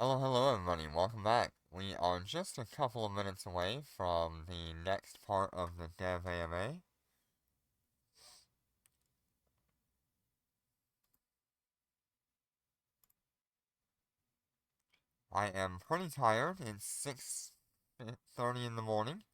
Hello, hello everybody, welcome back. We are just a couple of minutes away from the next part of the Dev AMA. I am pretty tired, it's 6:30 in the morning.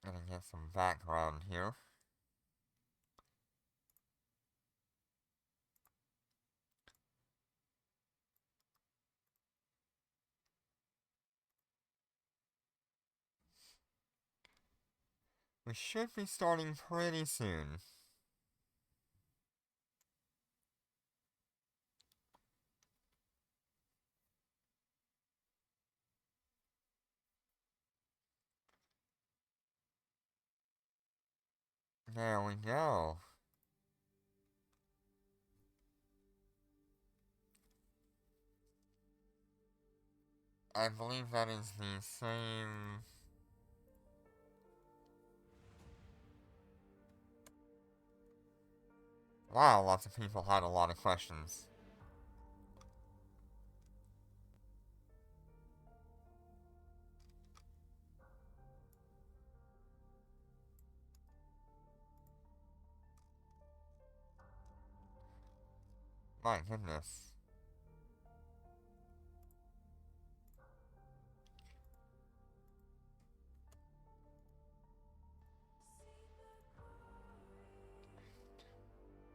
Gonna get some background here. We should be starting pretty soon. There we go. I believe that is the same... Wow, lots of people had a lot of questions. My goodness.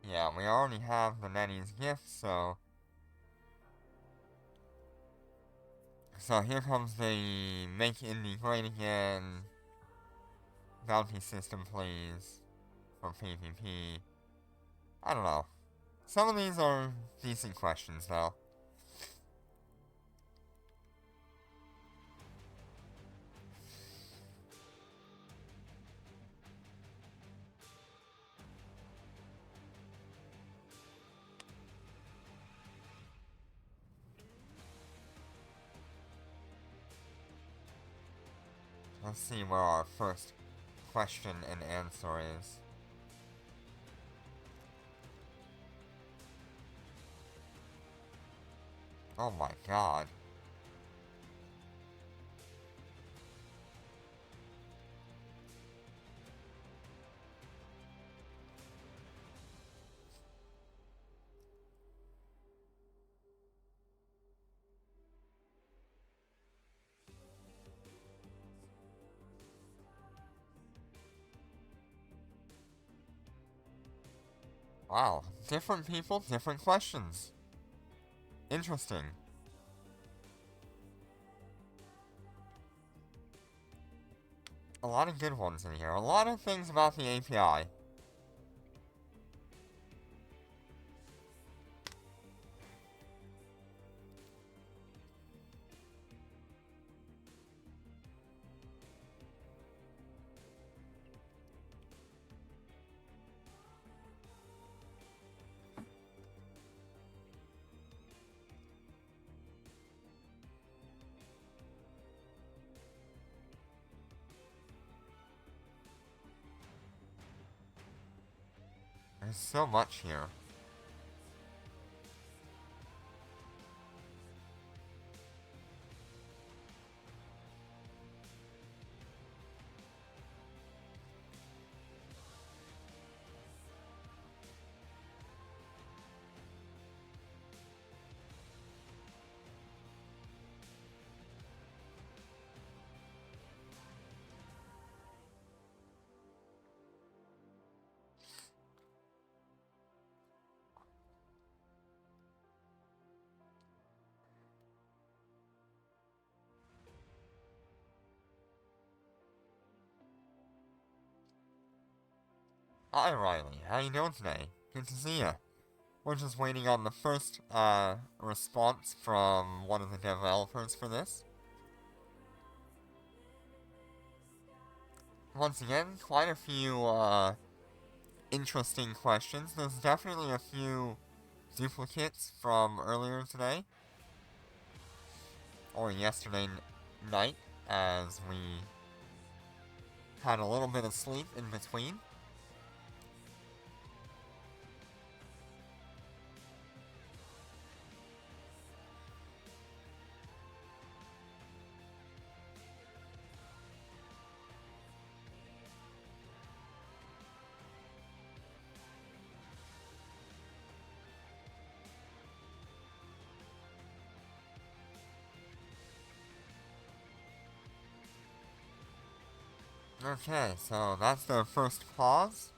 Yeah, we already have the NetEase gift, so... So here comes the Make Indy Great Again bounty system, please, for PvP. I don't know. Some of these are decent questions, though. Let's see where our first question and answer is. Oh my god. Wow. Different people, different questions. Interesting. A lot of good ones in here. A lot of things about the API. There's so much here. Hi Riley, how you doing today? Good to see you. We're just waiting on the first, response from one of the developers for this. Once again, quite a few, interesting questions. There's definitely a few duplicates from earlier today, or yesterday night, as we had a little bit of sleep in between. Okay, so that's the first pause.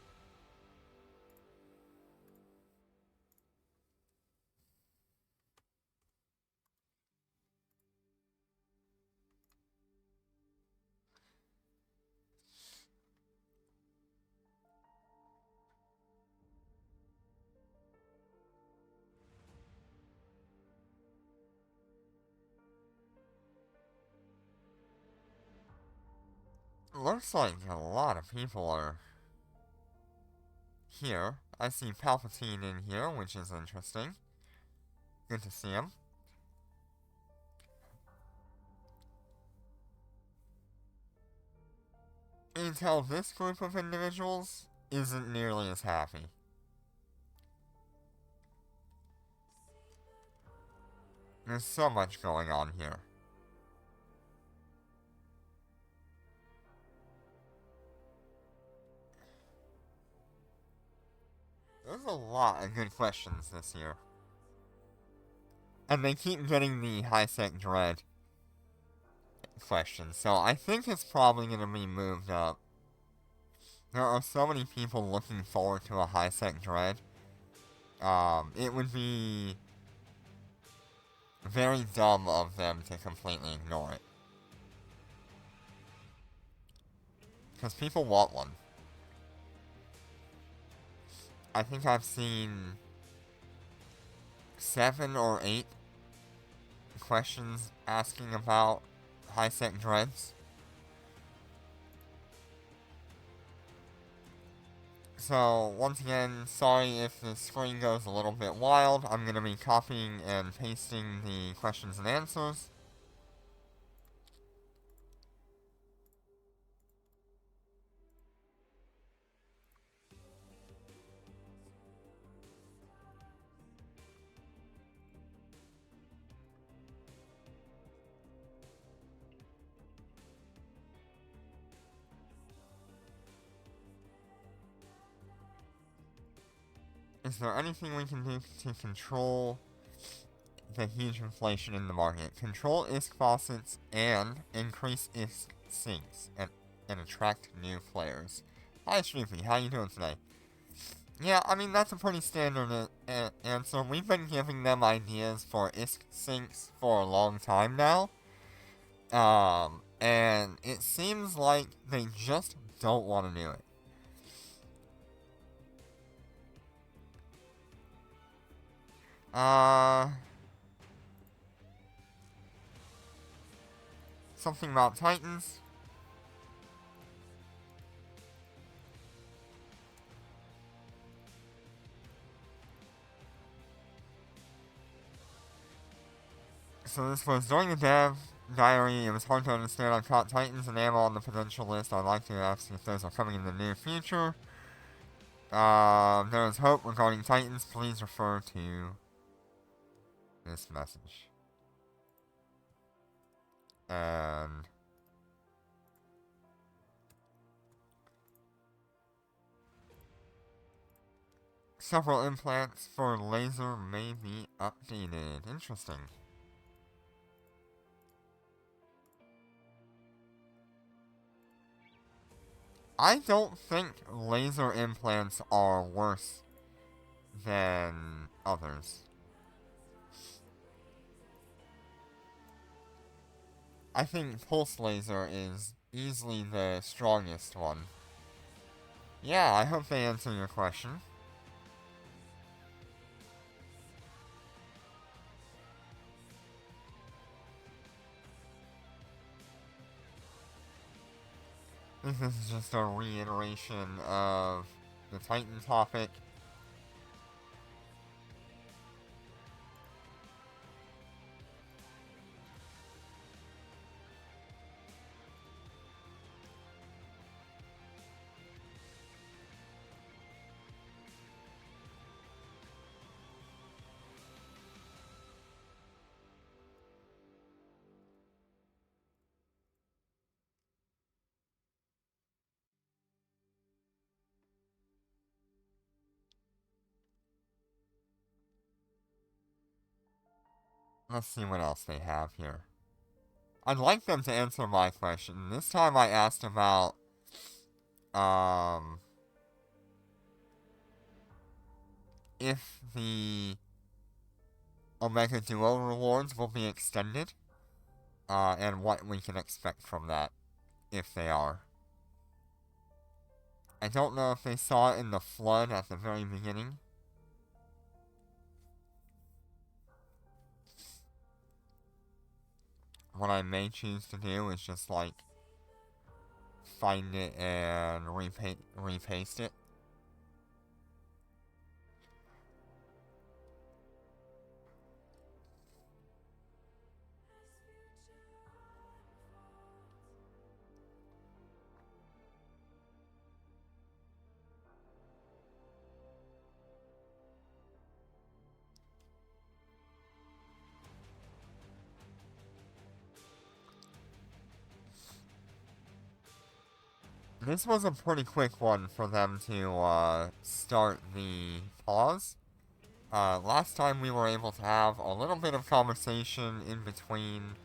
Looks like a lot of people are here. I see Palpatine in here, which is interesting. Good to see him. Until this group of individuals isn't nearly as happy. There's so much going on here. There's a lot of good questions this year. And they keep getting the high-sec dread questions, so I think it's probably going to be moved up. There are so many people looking forward to a high-sec dread. It would be very dumb of them to completely ignore it. Because people want one. I think I've seen 7 or 8 questions asking about high-sec dreads. So, once again, sorry if the screen goes a little bit wild. I'm going to be copying and pasting the questions and answers. Is there anything we can do to control the huge inflation in the market? Control ISK faucets and increase ISK sinks and attract new players. Hi Shreepy, how you doing today? Yeah, I mean, that's a pretty standard answer. We've been giving them ideas for ISK sinks for a long time now. And it seems like they just don't want to do it. Something about Titans. So this was during the dev diary. It was hard to understand. I caught Titans and ammo on the potential list. I'd like to ask if those are coming in the near future. There is hope regarding Titans. Please refer to this message. And several implants for laser may be updated. Interesting. I don't think laser implants are worse than others. I think pulse laser is easily the strongest one. Yeah, I hope they answer your question. This is just a reiteration of the Titan topic. Let's see what else they have here. I'd like them to answer my question. This time I asked about, if the Omega Duo rewards will be extended, and what we can expect from that, if they are. I don't know if they saw it in the flood at the very beginning. What I may choose to do is just, like, find it and repaste it. This was a pretty quick one for them to start the pause. Last time we were able to have a little bit of conversation in between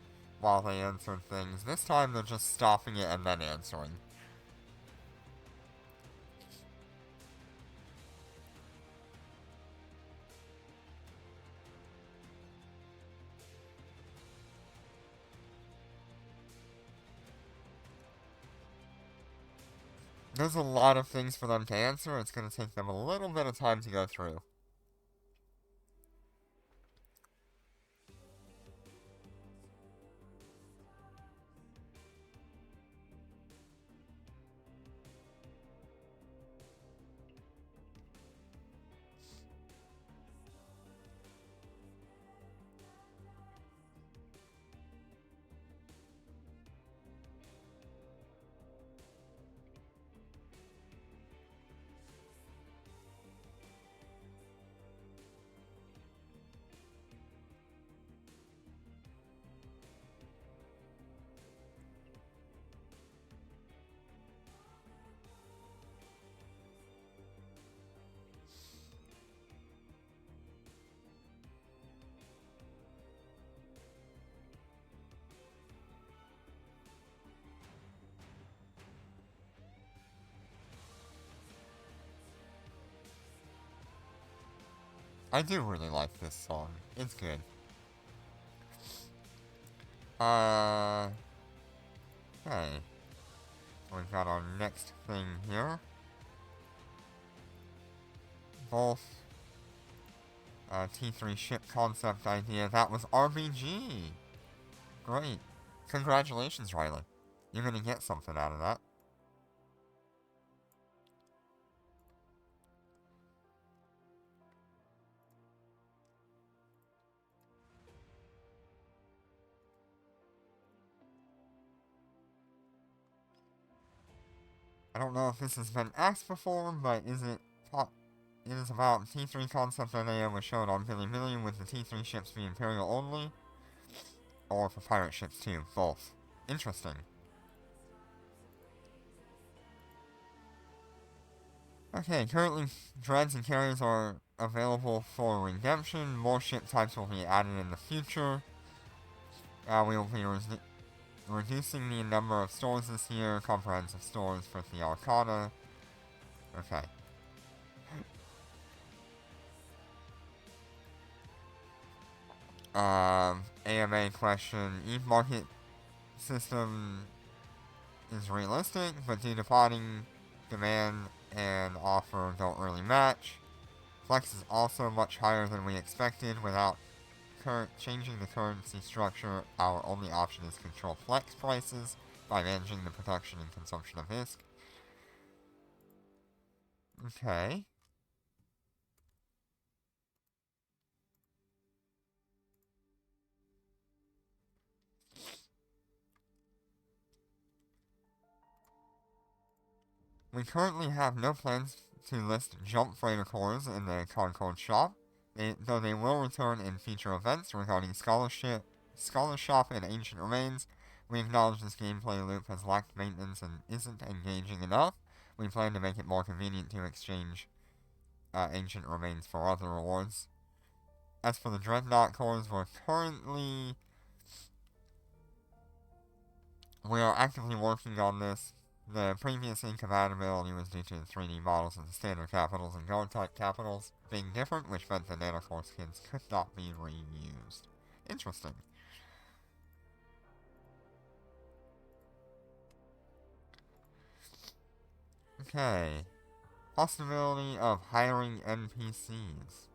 while they answered things. This time they're just stopping it and then answering. There's a lot of things for them to answer. It's going to take them a little bit of time to go through. I do really like this song. It's good. Okay. We've got our next thing here. Both T3 ship concept idea. That was RBG. Great. Congratulations, Riley. You're gonna get something out of that. I don't know if this has been asked before, but it is about T3 concept idea was shown on Bilibili with the T3 ships being Imperial only, or for pirate ships too, both. Interesting. Okay, currently dreads and carriers are available for redemption. More ship types will be added in the future. We will be reducing the number of stores this year. Comprehensive stores for the Arcana. Okay. AMA question. ETH market system is realistic, but due to potting, demand and offer don't really match. Flex is also much higher than we expected. Without changing the currency structure, our only option is control flex prices by managing the production and consumption of ISK. Okay. We currently have no plans to list jump freighter cores in the Concord shop, though they will return in future events regarding scholarship and ancient remains. We acknowledge this gameplay loop has lacked maintenance and isn't engaging enough. We plan to make it more convenient to exchange ancient remains for other rewards. As for the Dreadnought cores, we are actively working on this. The previous incompatibility was due to the 3D models of the standard capitals and guard-type capitals being different, which meant the Nanocore skins could not be reused. Interesting. Okay. Possibility of hiring NPCs.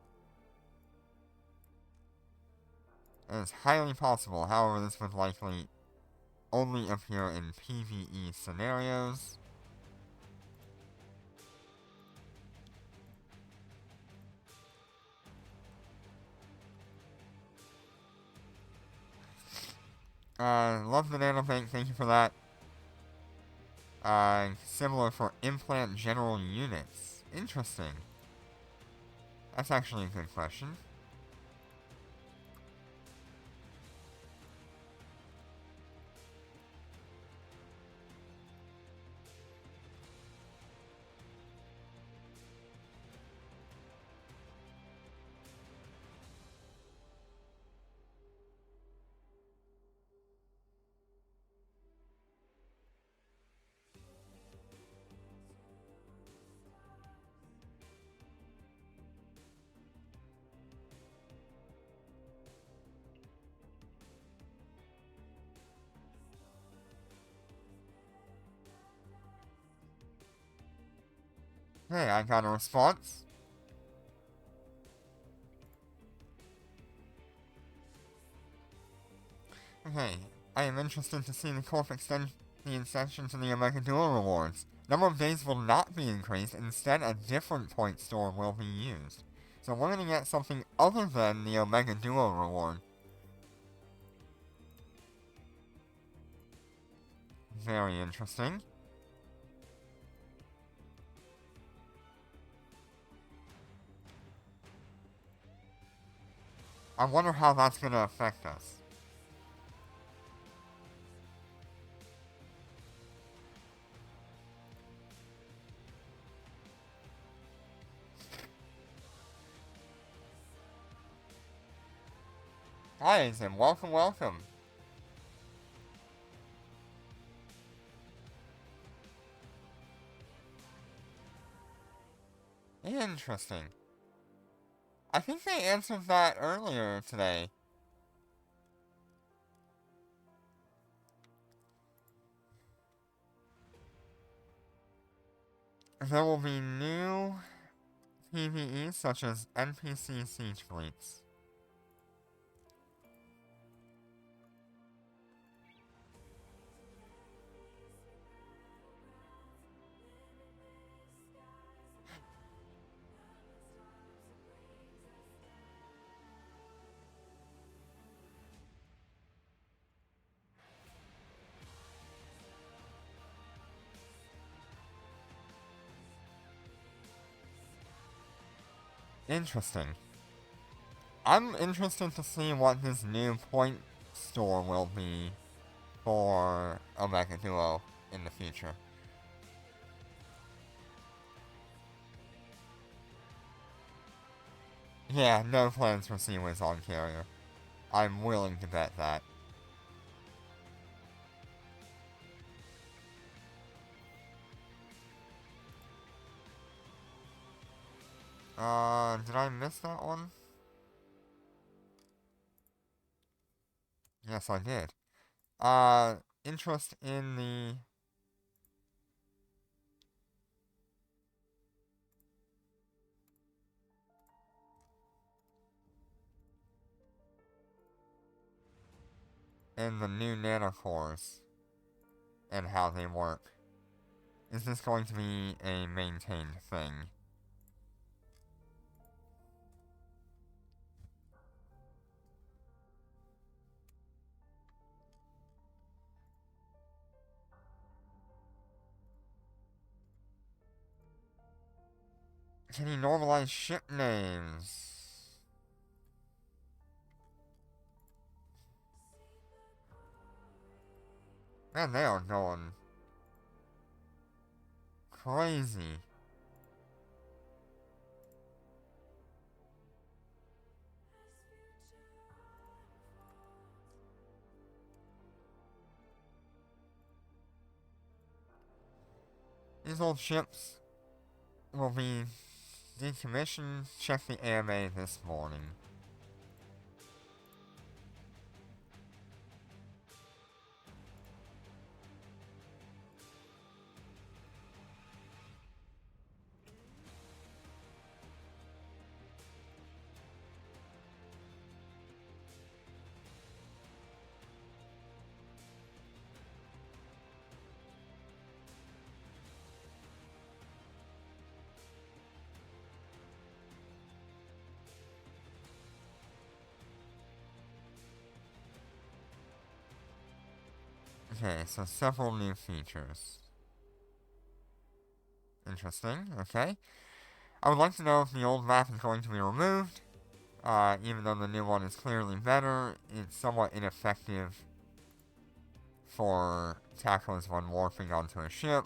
It is highly possible, however this would likely only appear in PvE scenarios. Love the nanobank, thank you for that. Similar for implant general units. Interesting. That's actually a good question. Hey, I got a response. Okay, I am interested to see the Corp extend the extension to the Omega Duo rewards. Number of days will not be increased, instead a different point store will be used. So we're gonna get something other than the Omega Duo reward. Very interesting. I wonder how that's gonna affect us. Hi, Zim. Welcome, welcome. Interesting. I think they answered that earlier today. There will be new PvE such as NPC siege fleets. Interesting. I'm interested to see what this new point store will be for Omega Duo in the future. Yeah, no plans for Seaways on carrier. I'm willing to bet that. Did I miss that one? Yes, I did. Interest in the new nanocores and how they work. Is this going to be a maintained thing? Can you normalize ship names? Man, they are going crazy. These old ships will be decommissioned. Check the AMA this morning. Okay, so several new features. Interesting, okay. I would like to know if the old map is going to be removed. Even though the new one is clearly better, it's somewhat ineffective for tacklers when warping onto a ship.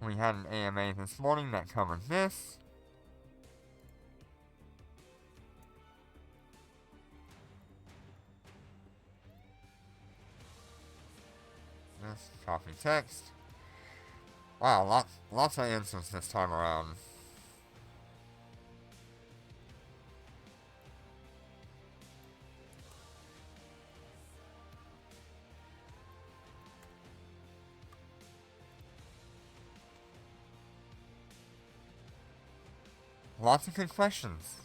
We had an AMA this morning that covered this. This, copy text. Wow, lots of answers this time around. Lots of good questions.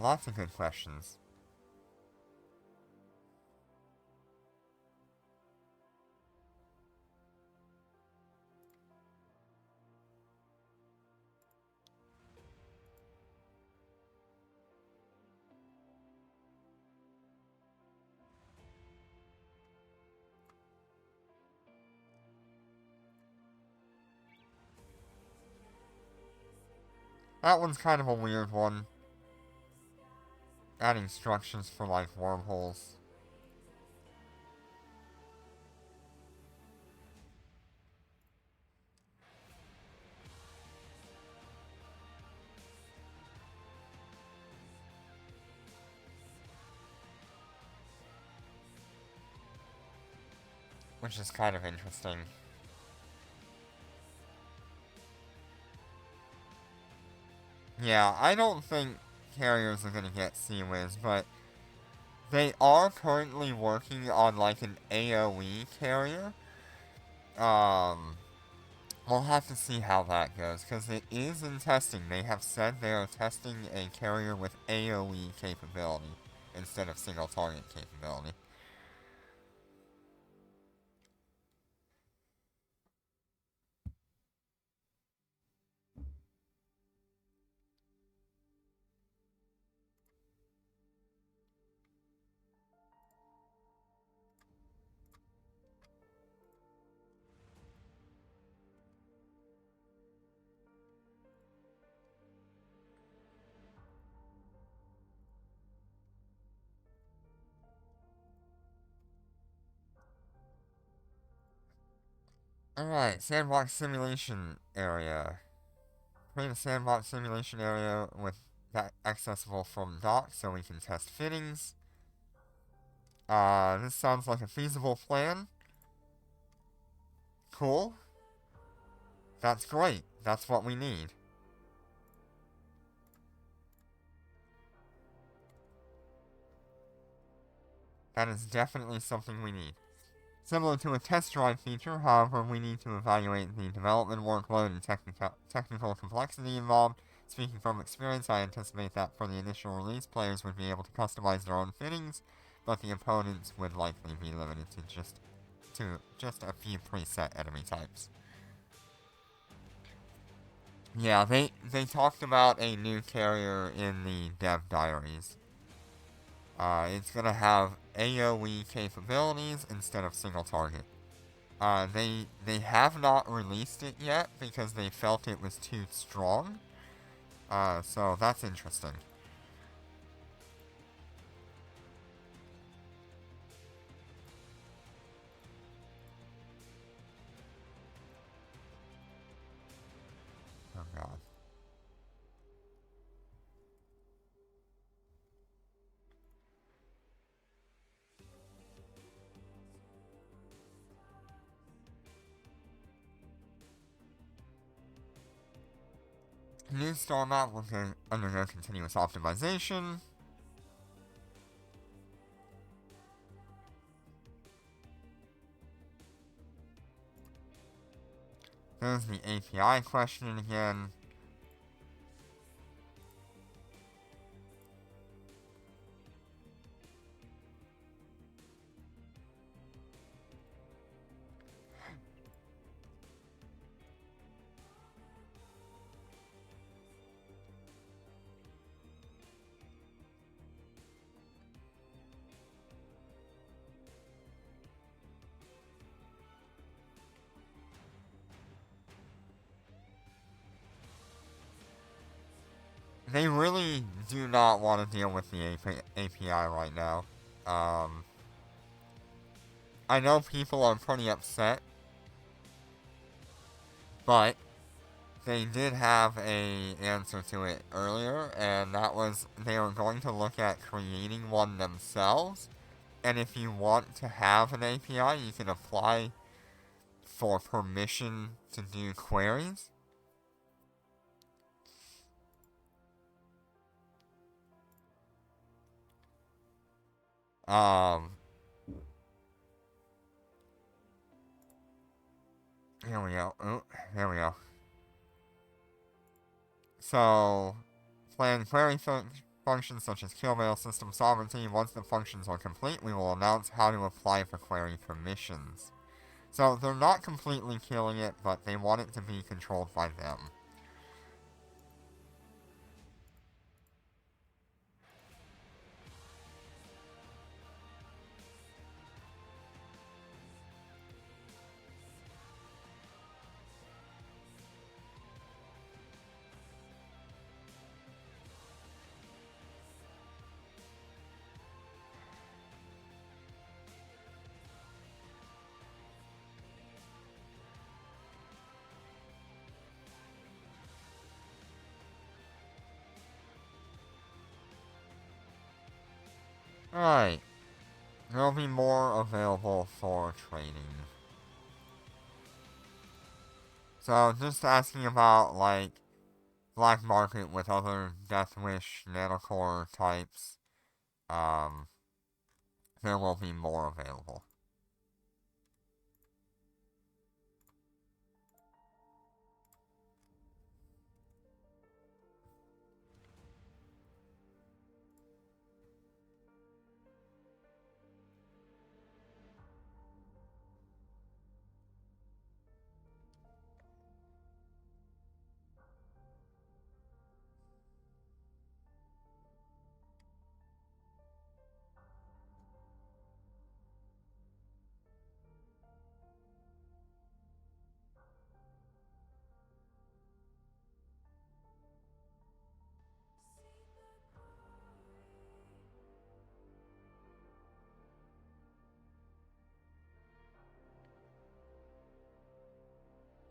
Lots of good questions. That one's kind of a weird one. Adding structures for, like, wormholes. Which is kind of interesting. Yeah, I don't think carriers are gonna get Sea-Wiz, but they are currently working on, like, an AoE carrier. We'll have to see how that goes, because it is in testing. They have said they are testing a carrier with AoE capability instead of single target capability. Alright, sandbox simulation area. Create a sandbox simulation area with that accessible from dock so we can test fittings. This sounds like a feasible plan. Cool. That's great. That's what we need. That is definitely something we need. Similar to a test drive feature, however, we need to evaluate the development workload and technical complexity involved. Speaking from experience, I anticipate that for the initial release, players would be able to customize their own fittings, but the opponents would likely be limited to just a few preset enemy types. Yeah, they talked about a new carrier in the dev diaries. It's gonna have AoE capabilities instead of single target. They have not released it yet because they felt it was too strong. So that's interesting. Oh god. New star map will undergo continuous optimization. There's the API question again. They really do not want to deal with the API right now. I know people are pretty upset, but they did have a answer to it earlier, and that was they were going to look at creating one themselves. And if you want to have an API, you can apply for permission to do queries. Um, here we go. Oh, there we go. So, plan query functions such as kill system sovereignty. Once the functions are complete, we will announce how to apply for query permissions. So they're not completely killing it, but they want it to be controlled by them. Alright. There'll be more available for trading. So, just asking about, like, black market with other Deathwish nanocore types. There will be more available.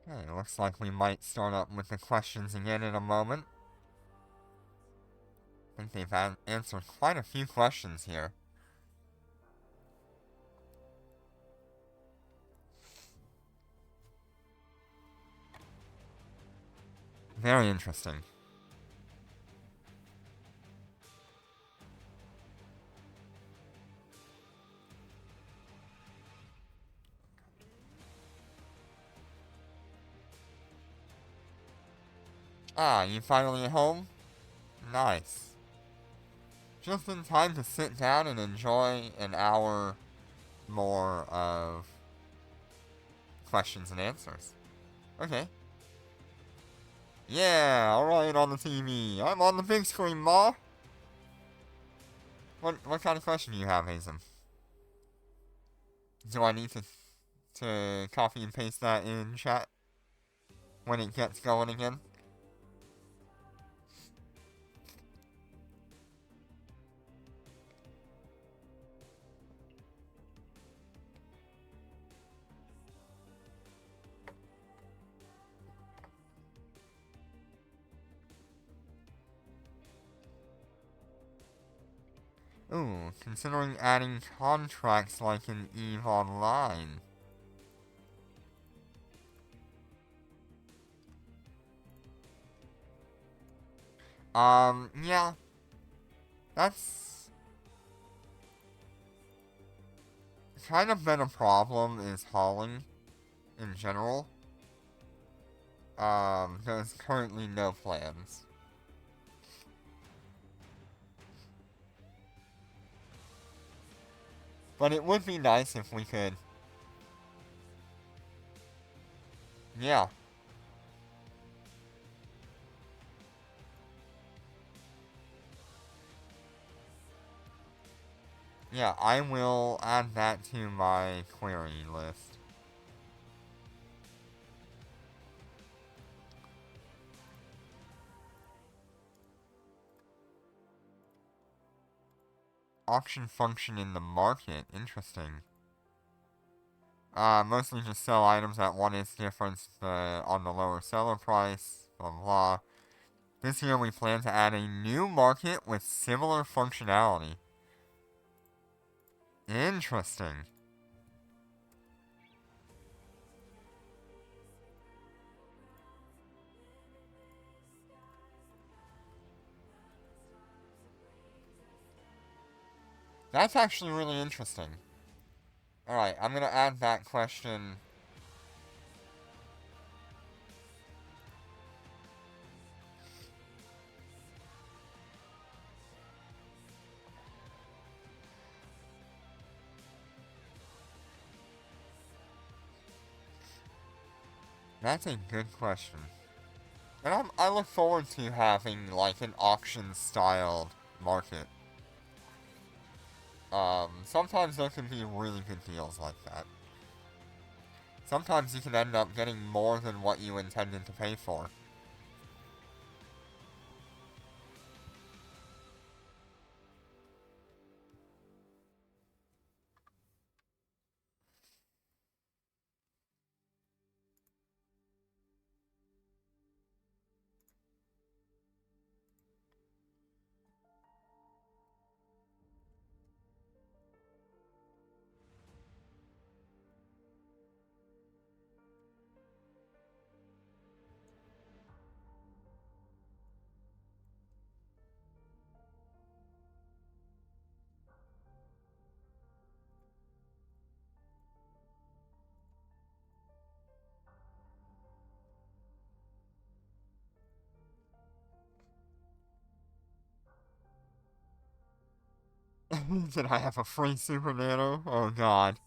Okay, looks like we might start up with the questions again in a moment. I think they've answered quite a few questions here. Very interesting. Ah, you finally at home? Nice. Just in time to sit down and enjoy an hour more of questions and answers. Okay. Yeah, alright on the TV. I'm on the big screen, Ma. What kind of question do you have, Hazen? Do I need to to copy and paste that in chat when it gets going again. Ooh, considering adding contracts like in EVE Online. Yeah. That's kind of been a problem, is hauling in general. There's currently no plans. But it would be nice if we could. Yeah. Yeah, I will add that to my query list. Auction function in the market. Interesting. Mostly just sell items at what is difference on the lower seller price, blah blah. This year we plan to add a new market with similar functionality. Interesting. That's actually really interesting. Alright, I'm gonna add that question. That's a good question. And I look forward to having, like, an auction-styled market. Sometimes there can be really good deals like that. Sometimes you can end up getting more than what you intended to pay for. Did I have a free Super Nano? Oh god.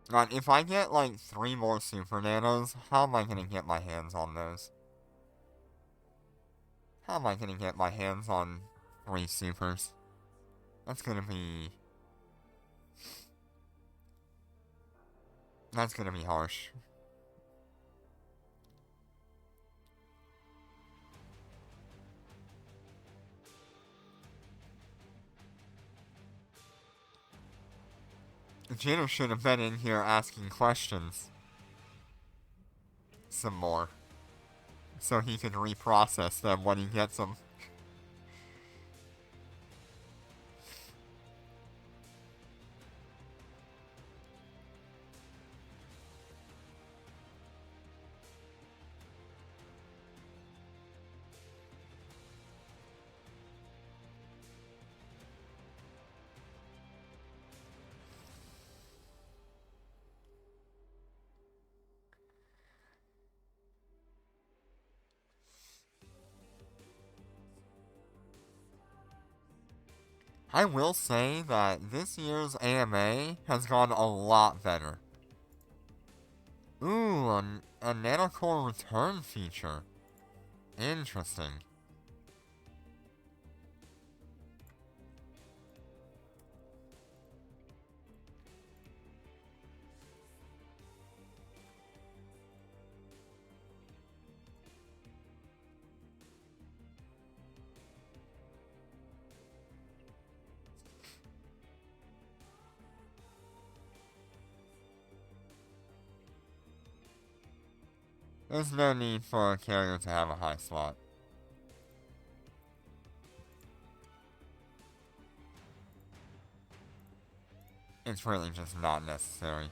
God, if I get like 3 more Super Nanos, how am I gonna get my hands on those? How am I gonna get my hands on 3 Supers? That's gonna be... That's gonna be harsh. Jano should have been in here asking questions. Some more. So he can reprocess them when he gets them. I will say that this year's AMA has gone a lot better. Ooh, a nanocore return feature. Interesting. There's no need for a carrier to have a high slot. It's really just not necessary.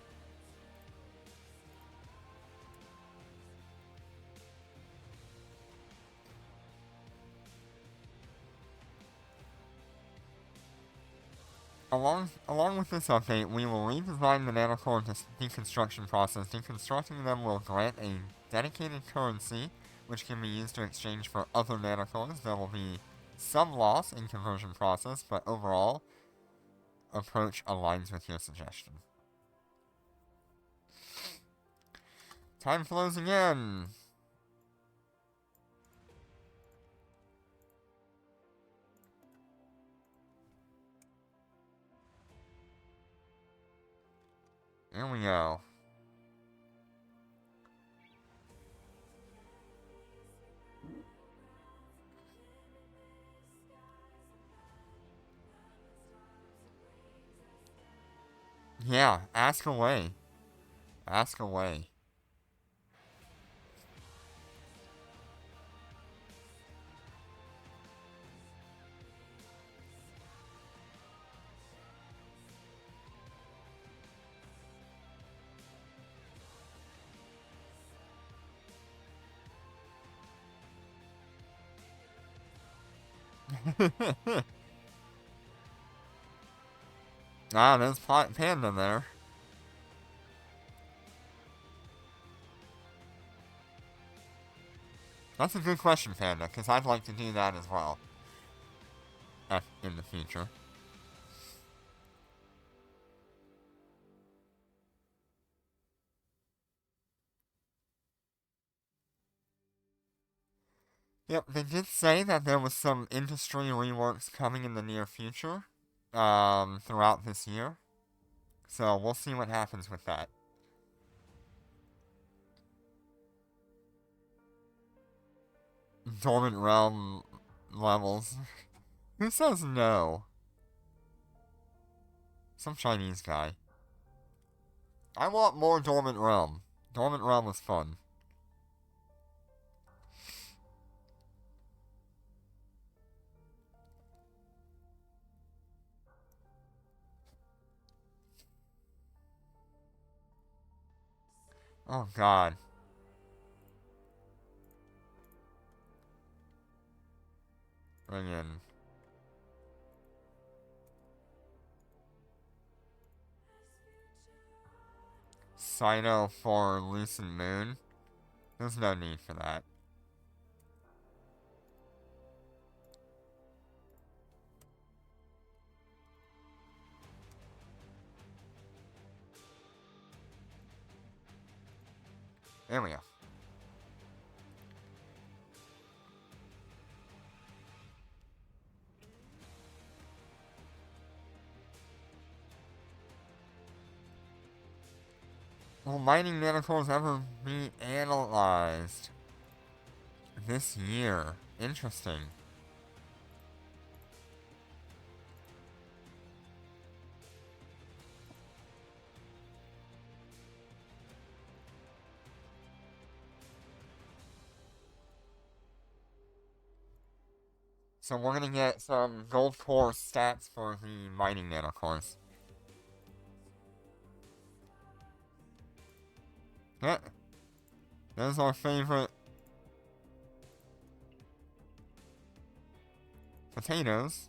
Along with this update, we will redesign the nanocore deconstruction process. Deconstructing them will grant a dedicated currency, which can be used to exchange for other nanocores. There will be some loss in conversion process, but overall, approach aligns with your suggestion. Time flows again! Here we go. Yeah, ask away. Ask away. Ah, there's Panda there. That's a good question, Panda, because I'd like to do that as well. In the future. Yep, they did say that there was some industry reworks coming in the near future, throughout this year. So we'll see what happens with that. Dormant Realm levels. Who says no? Some Chinese guy. I want more Dormant Realm. Dormant Realm is fun. Oh god. Bring in. Cyno for Lucid Moon. There's no need for that. There we go. Will mining nanocores ever be analyzed? This year. Interesting. So we're gonna get some gold core stats for the mining nanocores. Yeah. There's our favorite potatoes.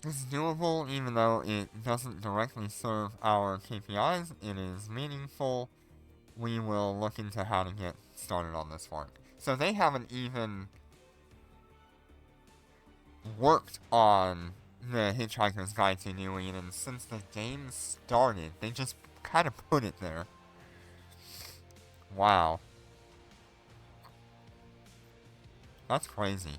It's doable even though it doesn't directly serve our KPIs. It is meaningful. We will look into how to get started on this one. So they haven't even worked on the Hitchhiker's Guide to New Eden since the game started. They just kind of put it there. Wow. That's crazy.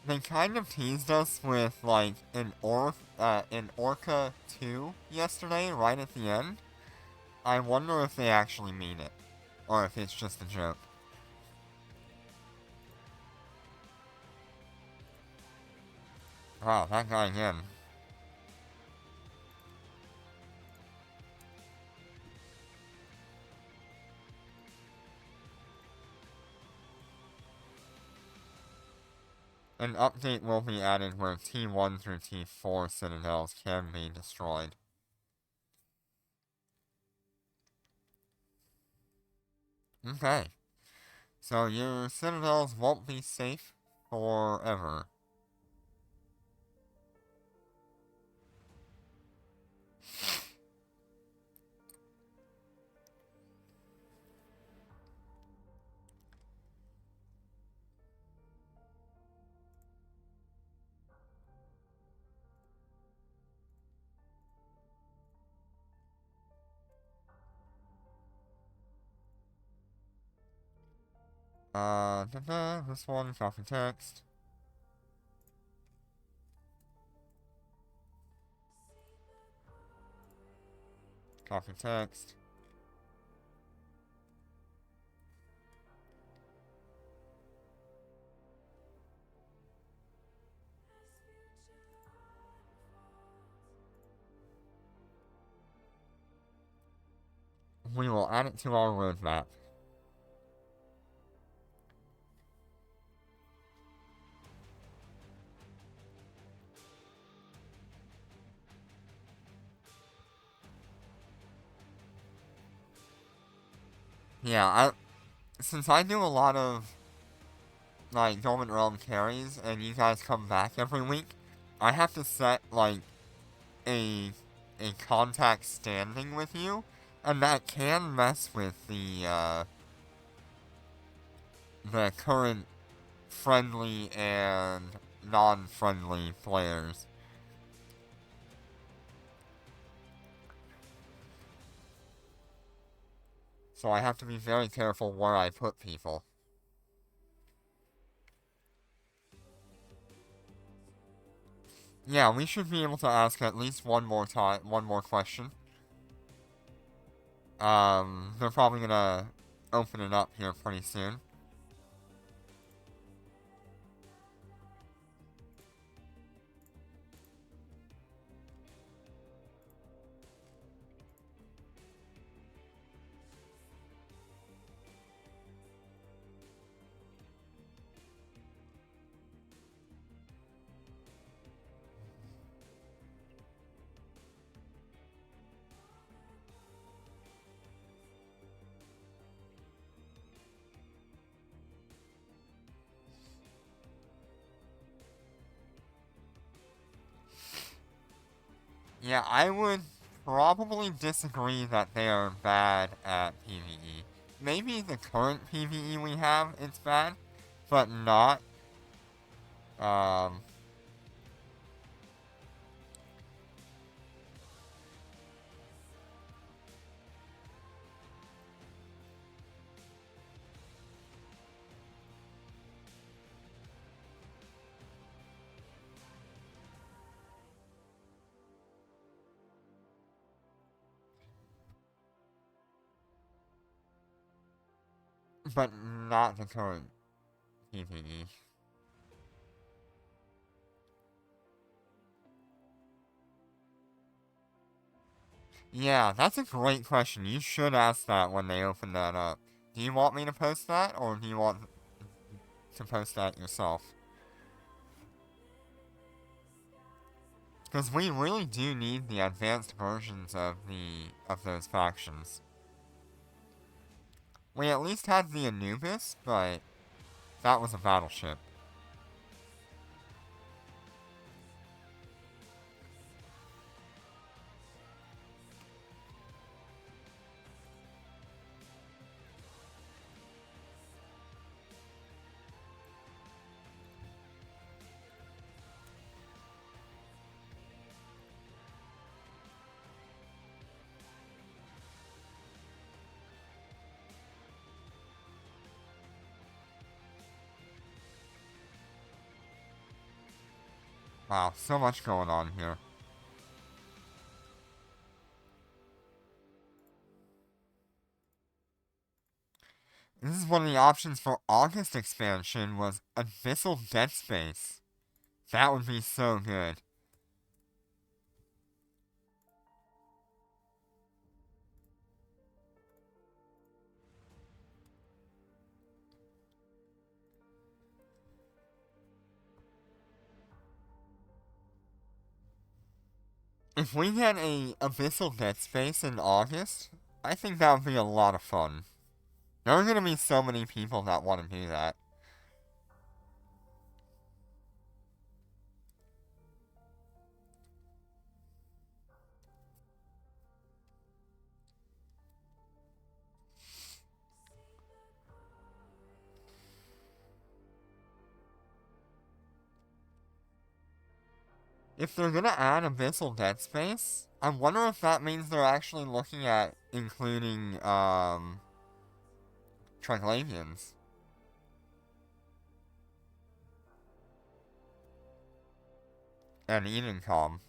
They kind of teased us with like an Orca 2 yesterday, right at the end. I wonder if they actually mean it, or if it's just a joke. Wow, that guy again. An update will be added where T1 through T4 citadels can be destroyed. Okay. So your citadels won't be safe forever. This one, copy text. Copy text. We will add it to our roadmap. Yeah, since I do a lot of like Dormant Realm carries and you guys come back every week, I have to set like a contact standing with you, and that can mess with the current friendly and non-friendly players. So I have to be very careful where I put people. Yeah, we should be able to ask at least one more question. They're probably gonna open it up here pretty soon. Yeah, I would probably disagree that they are bad at PvE. Maybe the current PvE we have is bad, but not, um, but not the current PvE. Yeah, that's a great question. You should ask that when they open that up. Do you want me to post that, or do you want to post that yourself? Because we really do need the advanced versions of those factions. We at least had the Anubis, but that was a battleship. Wow, so much going on here. This is one of the options for August expansion was Abyssal Dead Space. That would be so good. If we get a Abyssal Dead Space in August, I think that would be a lot of fun. There are gonna be so many people that want to do that. If they're gonna add Abyssal Dead Space, I wonder if that means they're actually looking at including, Triglavians. And Edencom.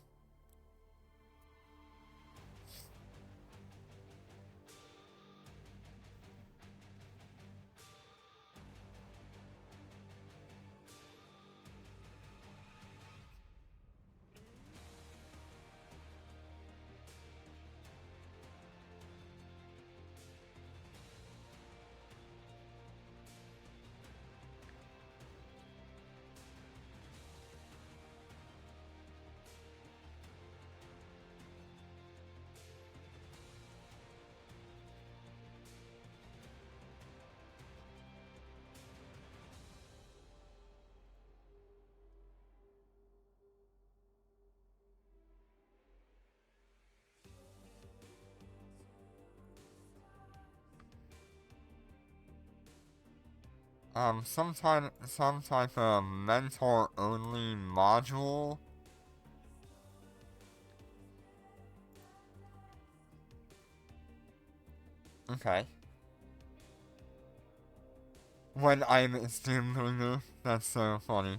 Some type of mentor-only module. Okay. When I'm a Doombringer, that's so funny.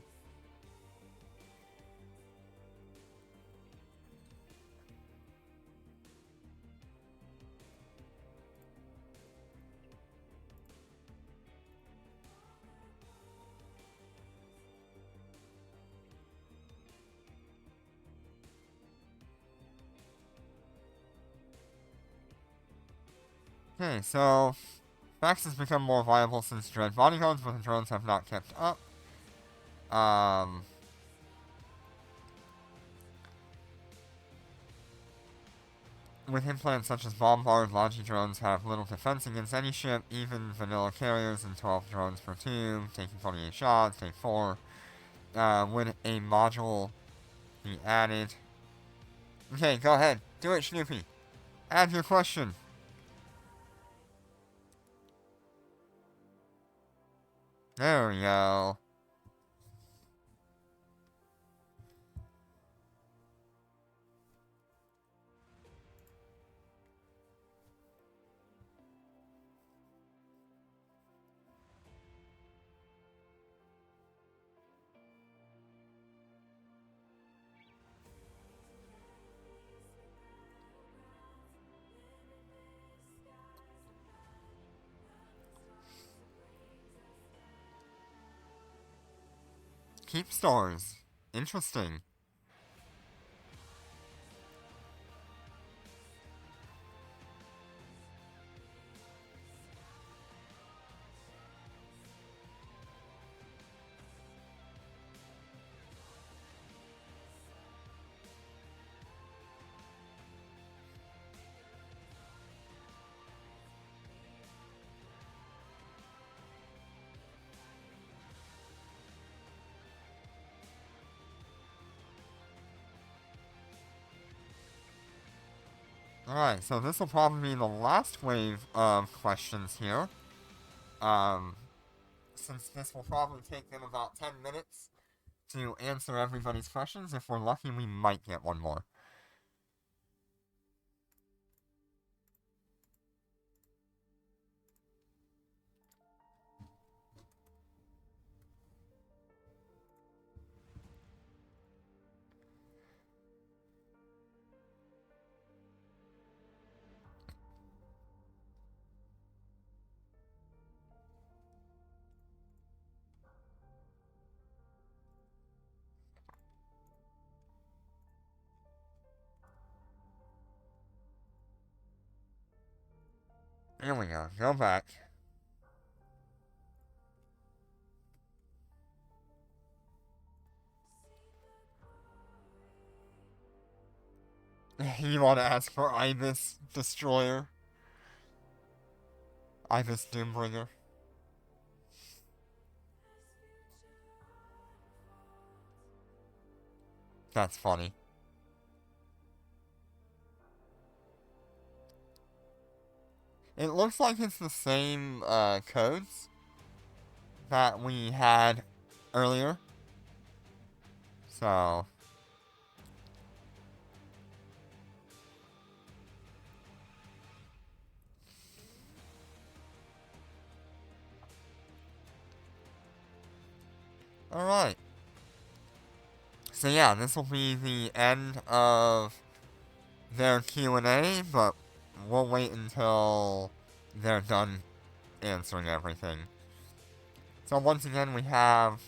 Okay, so Fax has become more viable since Dread bodyguards, but the drones have not kept up. With implants such as Bombard, Logi drones have little defense against any ship, even vanilla carriers and 12 drones per tube, taking 48 shots, take 4. Would a module be added? Okay, go ahead. Do it, Snoopy. Add your question. There we go. Keep stores. Interesting. Alright, so this will probably be the last wave of questions here. Since this will probably take them about 10 minutes to answer everybody's questions. If we're lucky, we might get one more. Here we go. Go back. You want to ask for Ibis Destroyer? Ibis Doombringer? That's funny. It looks like it's the same codes that we had earlier. So, alright. So yeah, this will be the end of their Q&A, but we'll wait until they're done answering everything. So once again, we have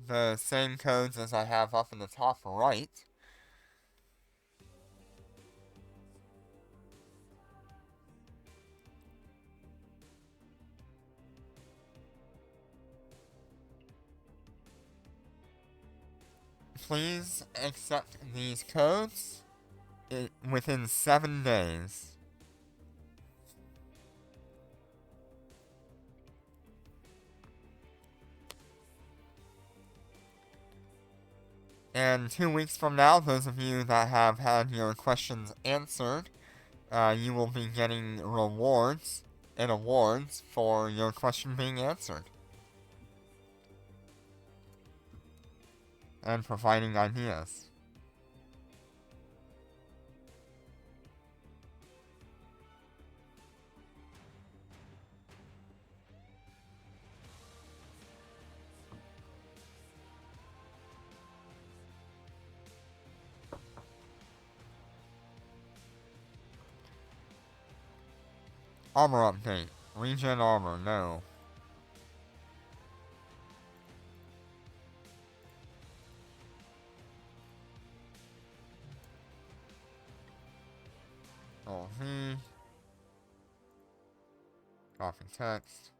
the same codes as I have up in the top right. Please accept these codes within 7 days. And 2 weeks from now, those of you that have had your questions answered, you will be getting rewards and awards for your question being answered. And providing ideas. Armor update. Regen armor, no. LV. Copy text.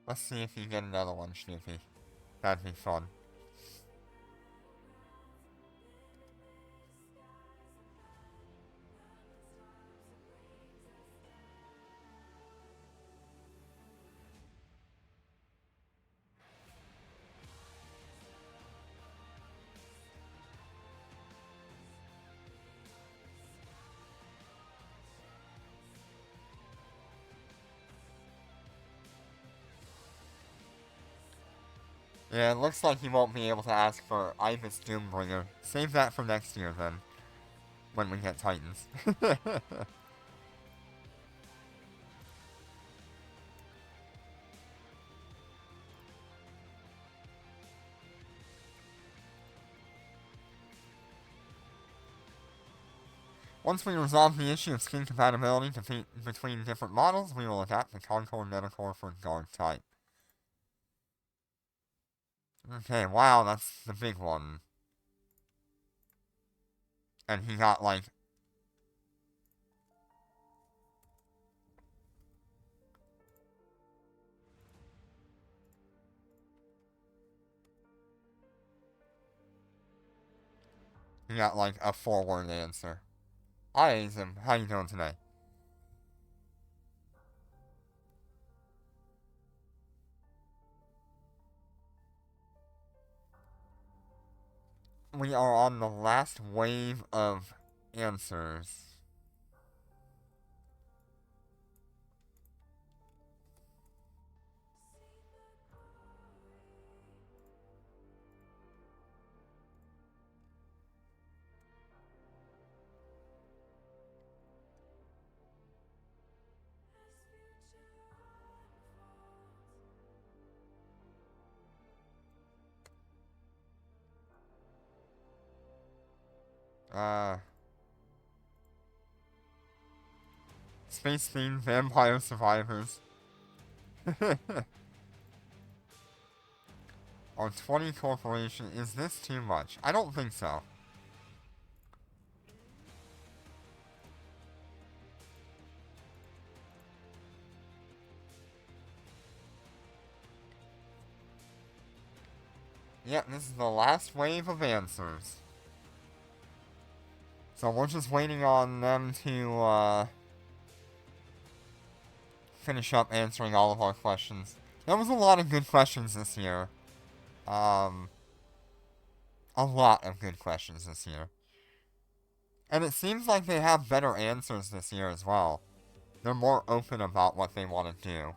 Let's see if you get another one, Snoopy. That'd be fun. Yeah, it looks like you won't be able to ask for Ibis Doombringer. Save that for next year then. When we get Titans. Once we resolve the issue of skin compatibility between different models, we will adapt the Concord Metacore for Guard type. Okay, wow, that's the big one. And he got like... He got like a 4-word answer. Hi, Azim. How you doing today? We are on the last wave of answers. Uh, space-themed vampire survivors. On 20 corporation, is this too much? I don't think so. Yep, this is the last wave of answers. So we're just waiting on them to, finish up answering all of our questions. There was a lot of good questions this year. A lot of good questions this year. And it seems like they have better answers this year as well. They're more open about what they want to do.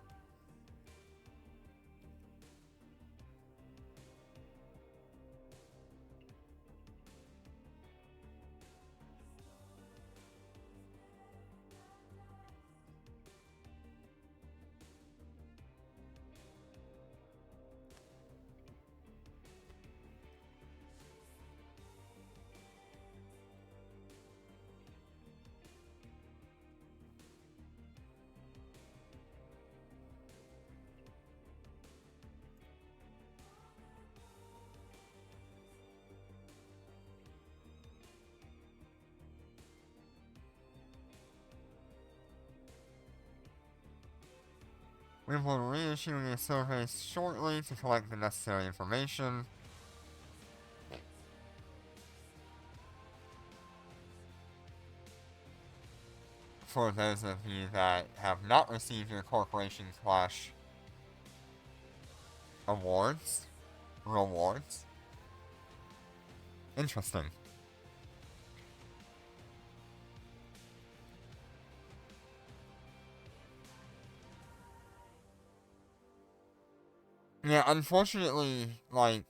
We will reissue a survey shortly to collect the necessary information. For those of you that have not received your Corporation Clash rewards. Interesting. Yeah, unfortunately, like,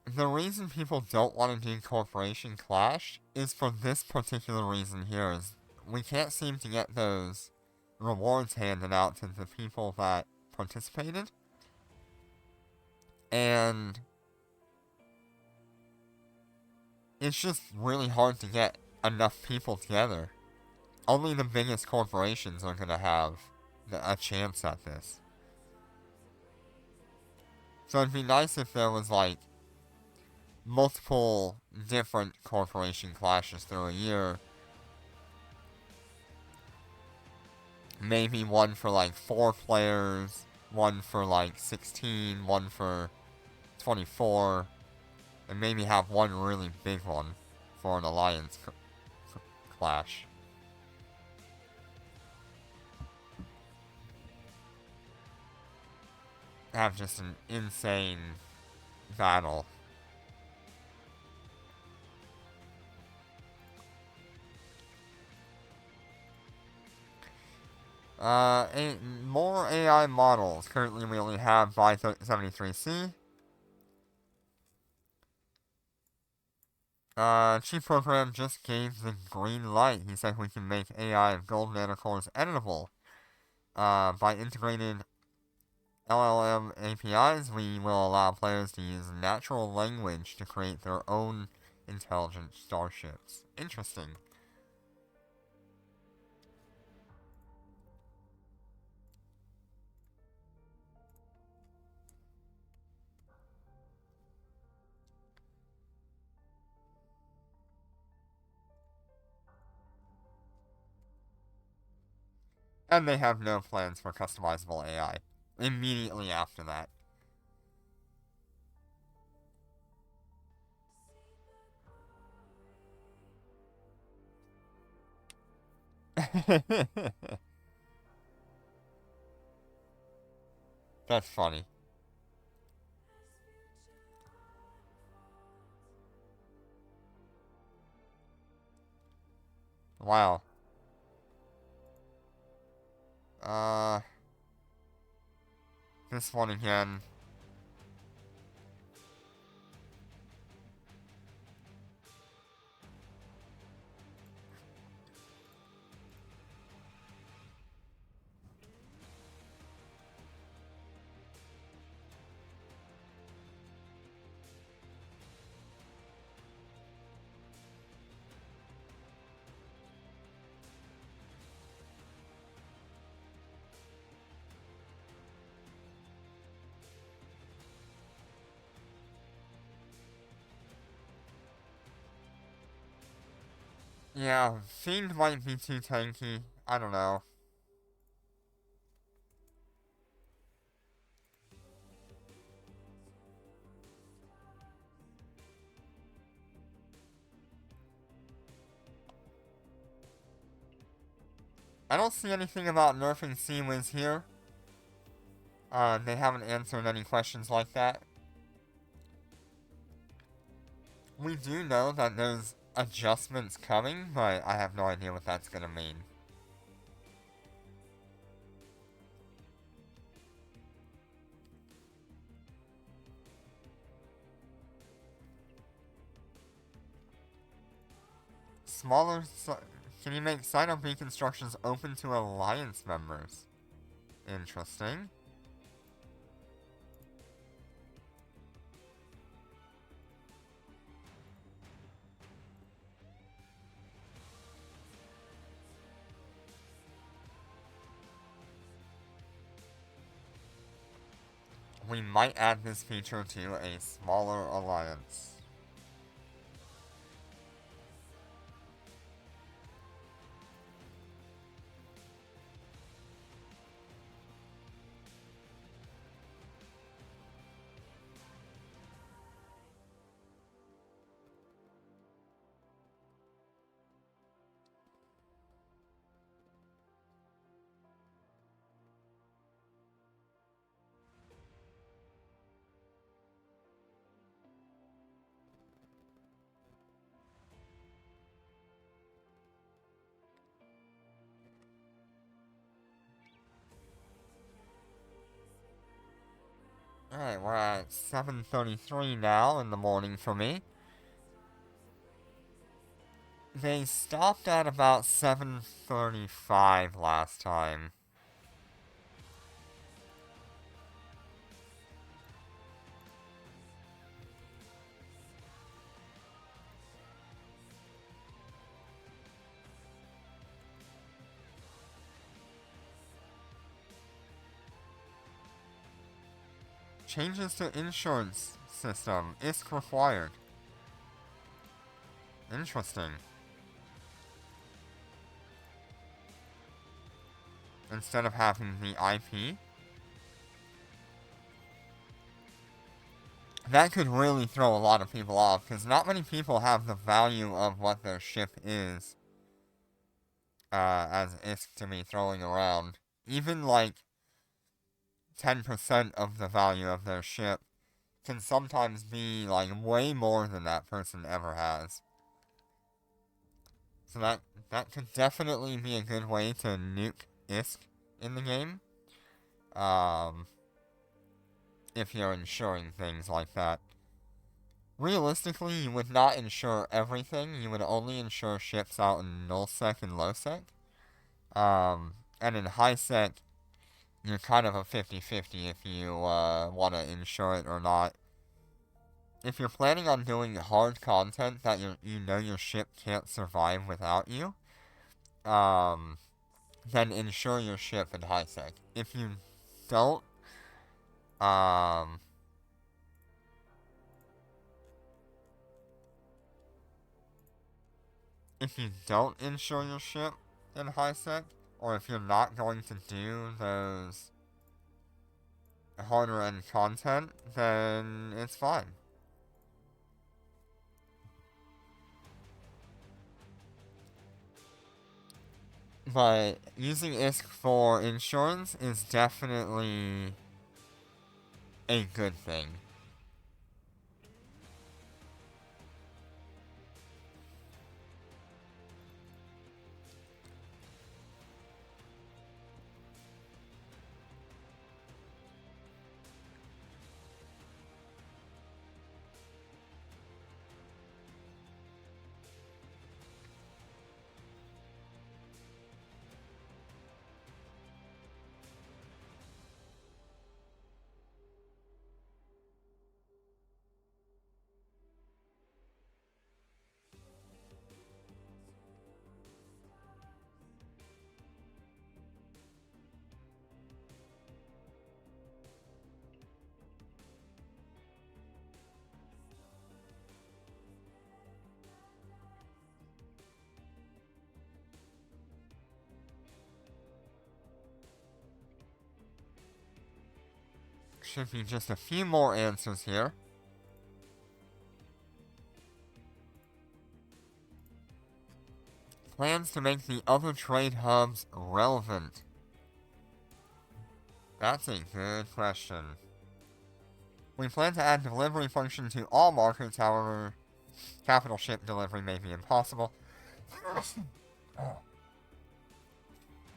the reason people don't want to do Corporation Clash is for this particular reason here, is we can't seem to get those rewards handed out to the people that participated. And it's just really hard to get enough people together. Only the biggest corporations are going to have a chance at this. So it'd be nice if there was, like, multiple different corporation clashes through a year. Maybe one for, like, 4 players, one for, like, 16, one for 24, and maybe have one really big one for an alliance clash. Have just an insane battle. More AI models. Currently we only have Phi-73C. Chief Program just gave the green light. He said we can make AI of gold nanocores editable. By integrated LLM APIs, we will allow players to use natural language to create their own intelligent starships. Interesting. And they have no plans for customizable AI. Immediately after that. That's funny. Wow. This one again. Yeah, Fiend might be too tanky. I don't know. I don't see anything about nerfing C-Wiz here. They haven't answered any questions like that. We do know that there's adjustments coming, but I have no idea what that's gonna mean. Smaller. Can you make sign-up reconstructions open to Alliance members? Interesting. We might add this feature to a smaller alliance. Alright, we're at 7:33 now in the morning for me. They stopped at about 7:35 last time. Changes to insurance system. ISK required. Interesting. Instead of having the IP. That could really throw a lot of people off, because not many people have the value of what their ship is as ISK to be throwing around. Even like 10% of the value of their ship can sometimes be like way more than that person ever has. So that could definitely be a good way to nuke ISK in the game. If you're insuring things like that. Realistically, you would not insure everything. You would only insure ships out in nullsec and lowsec. And in highsec, you're kind of a 50-50 if you want to insure it or not. If you're planning on doing hard content that you know your ship can't survive without you, then insure your ship in highsec. If you don't, if you don't insure your ship in highsec, or if you're not going to do those harder end content, then it's fine. But using ISK for insurance is definitely a good thing. should be just a few more answers here. Plans to make the other trade hubs relevant. That's a good question. We plan to add delivery function to all markets, however, capital ship delivery may be impossible.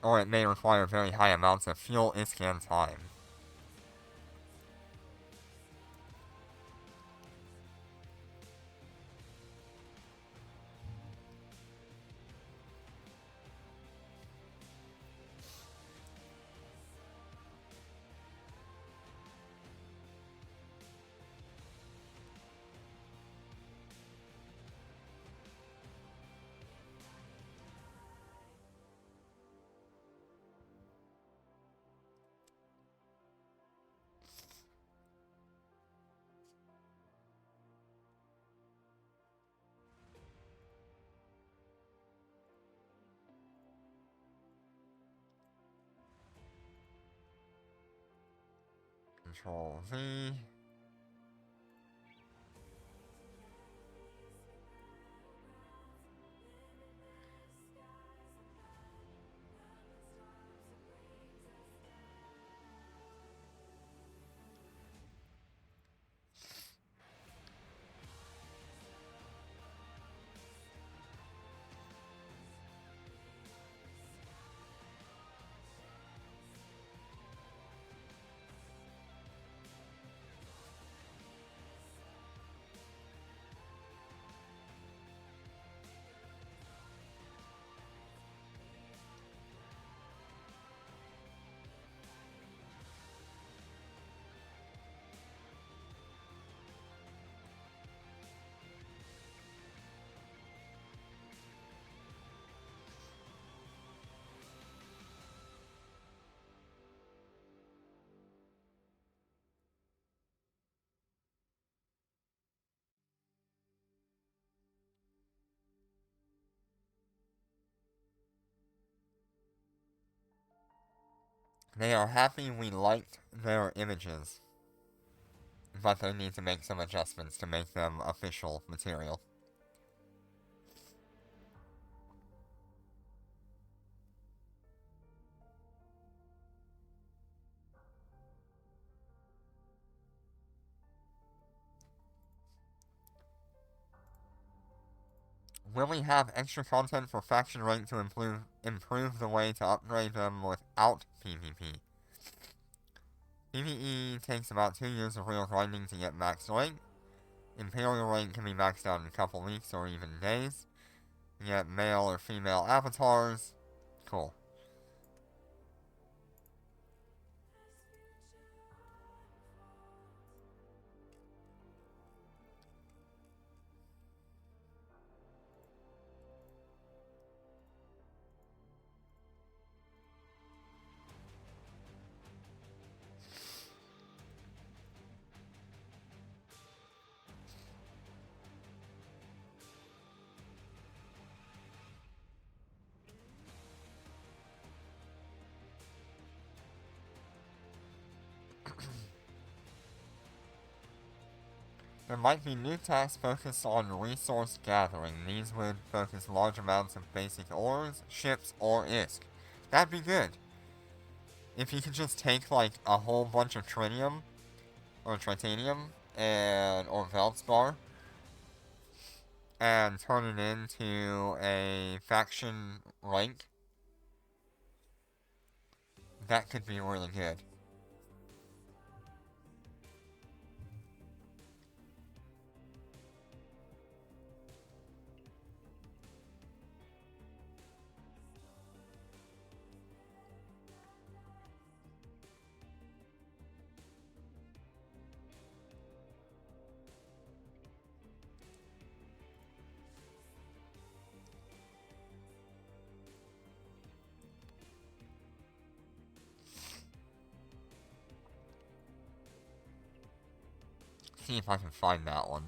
Or it may require very high amounts of fuel iscan time. Control V. They are happy we liked their images, but they need to make some adjustments to make them official material. Will we have extra content for faction rank to improve the way to upgrade them without PvP? PvE takes about 2 years of real grinding to get max rank. Imperial rank can be maxed out in a couple weeks or even days. You get male or female avatars. Cool. There might be new tasks focused on resource gathering. These would focus large amounts of basic ores, ships, or ISK. That'd be good. If you could just take like a whole bunch of tritium or titanium or Veldspar and turn it into a faction rank, that could be really good. See if I can find that one.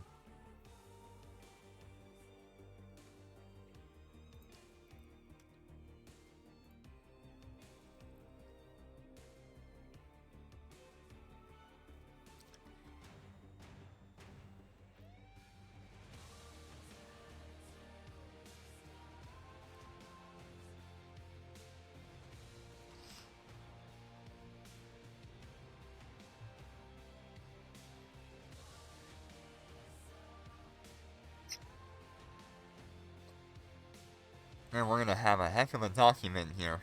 And we're gonna have a heck of a document here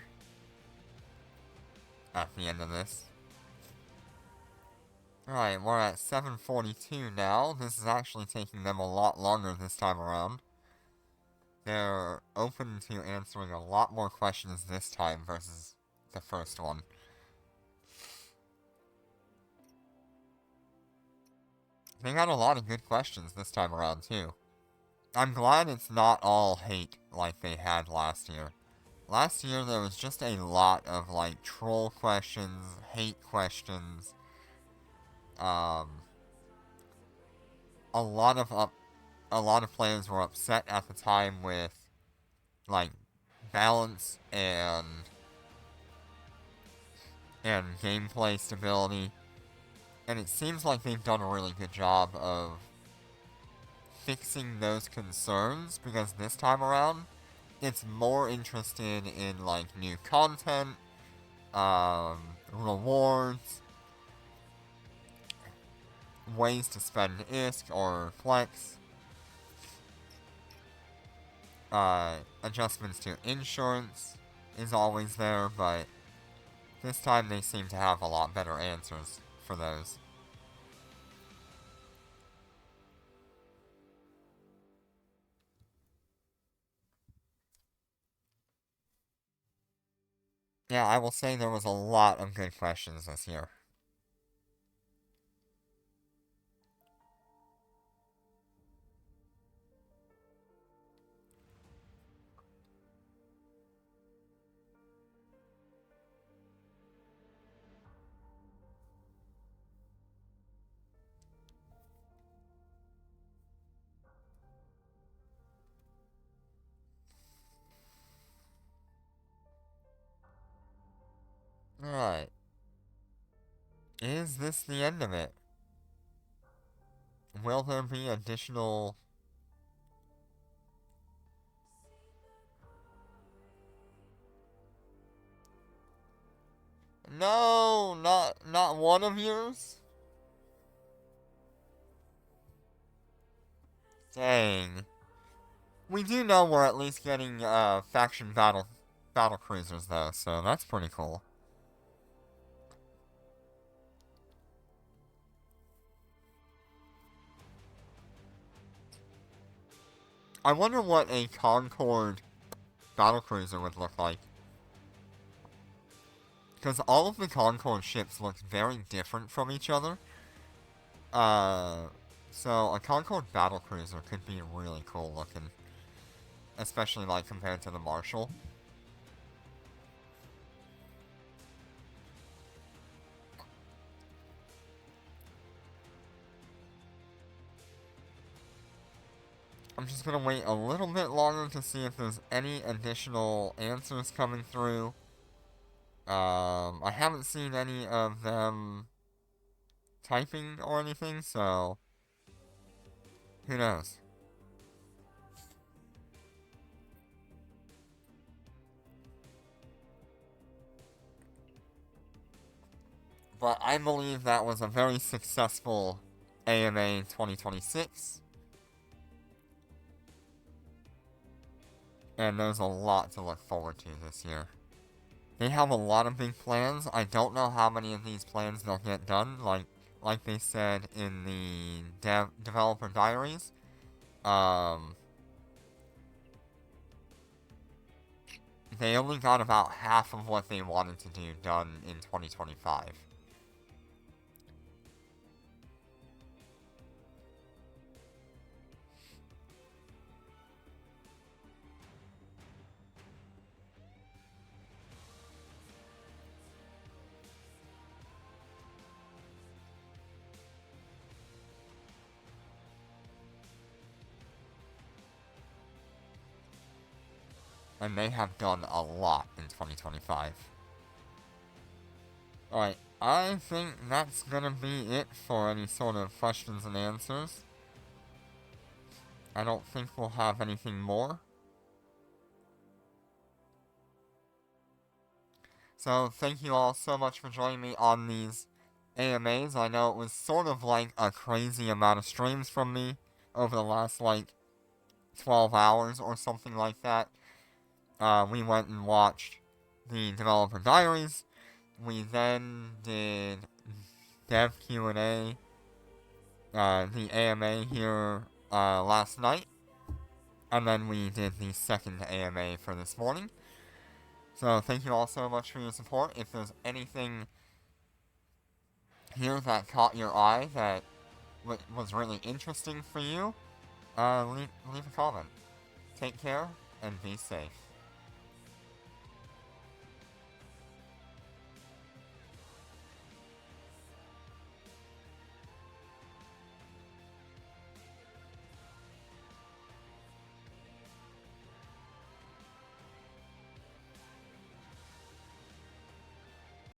at the end of this. Alright, we're at 7:42 now. This is actually taking them a lot longer this time around. They're open to answering a lot more questions this time versus the first one. They got a lot of good questions this time around, too. I'm glad it's not all hate like they had last year. Last year there was just a lot of, like, troll questions, hate questions, a lot of players were upset at the time with, like, balance and gameplay stability, and it seems like they've done a really good job of fixing those concerns, because this time around it's more interested in, like, new content, rewards, ways to spend ISK or Flex, adjustments to insurance is always there, but this time they seem to have a lot better answers for those. Yeah, I will say there was a lot of good questions this year. Alright. Is this the end of it? Will there be additional... No, not one of yours? Dang. We do know we're at least getting faction battle cruisers though, so that's pretty cool. I wonder what a Concord battlecruiser would look like. Because all of the Concord ships look very different from each other. So a Concord battlecruiser could be really cool looking. Especially, like, compared to the Marshall. I'm just gonna wait a little bit longer to see if there's any additional answers coming through. I haven't seen any of them typing or anything, so who knows? But I believe that was a very successful AMA 2026. And there's a lot to look forward to this year. They have a lot of big plans. I don't know how many of these plans they'll get done, like they said in the developer diaries. They only got about half of what they wanted to do done in 2025. And they have done a lot in 2025. Alright, I think that's gonna be it for any sort of questions and answers. I don't think we'll have anything more. So, thank you all so much for joining me on these AMAs. I know it was sort of like a crazy amount of streams from me over the last, like, 12 hours or something like that. we went and watched the Developer Diaries. We then did Dev Q&A, the AMA here last night, and then we did the second AMA for this morning. So thank you all so much for your support. If there's anything here that caught your eye that was really interesting for you, leave a comment. Take care and be safe.